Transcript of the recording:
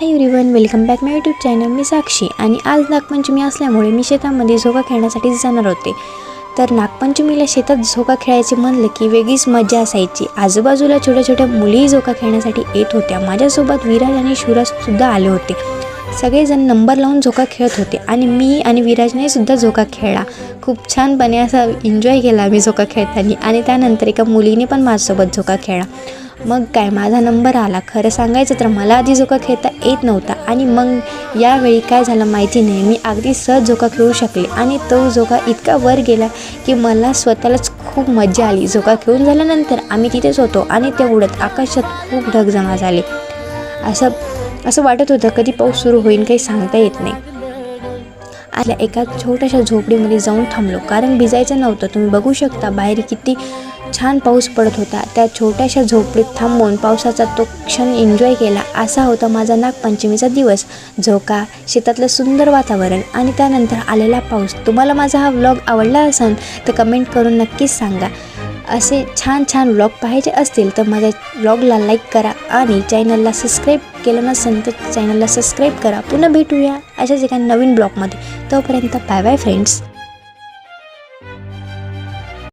Hi everyone, welcome back माय YouTube channel. मी साक्षी आणि आज नागपंचमी असल्यामुळे मी शेतामध्ये झोका खेळण्यासाठी जाणार होते. तर नागपंचमीला शेतात झोका खेळायचे म्हणलं की वेगळीच मजा असायची. आजूबाजूला छोट्या छोट्या मुलीही झोका खेळण्यासाठी येत होत्या. माझ्यासोबत विराज आणि शिवराजसुद्धा आले होते. सगळेजण नंबर लावून झोका खेळत होते आणि मी आणि विराजने सुद्धा झोका खेळला. खूप छानपणे असा एन्जॉय केला मी झोका खेळताना. आणि त्यानंतर एका मुलीने पण माझ्यासोबत झोका खेळला. मग काय माझा नंबर आला. खरं सांगायचं तर मला आधी झोका खेळता येत नव्हता आणि मग यावेळी काय झालं माहिती नाही, मी अगदी सहज झोका खेळू शकले आणि तो झोका इतका वर गेला की मला स्वतःलाच खूप मजा आली. झोका खेळून झाल्यानंतर आम्ही तिथेच होतो आणि तेवढ्यात आकाशात खूप ढग जमा झाले. असं वाटत होतं कधी पाऊस सुरू होईल, काही सांगता येत नाही. आल्या एका छोट्याशा झोपडीमध्ये जाऊन थांबलो कारण भिजायचं नव्हतं. तुम्ही बघू शकता बाहेर किती छान पाऊस पडत होता. त्या छोट्याशा झोपडीत थांबून पावसाचा तो क्षण एन्जॉय केला. असा होता माझा नागपंचमीचा दिवस. झोका, शेतातलं सुंदर वातावरण आणि त्यानंतर आलेला पाऊस. तुम्हाला माझा हा व्लॉग आवडला असेल तर कमेंट करून नक्कीच सांगा. असे छान छान व्लॉग पाहायचे असतील तर माझ्या व्लॉगला लाईक करा आणि चॅनलला सबस्क्राईब केलं नसेल तर चॅनलला सबस्क्राईब करा. पुन्हा भेटूया अशाच एका नवीन ब्लॉगमध्ये. तोपर्यंत बाय बाय फ्रेंड्स.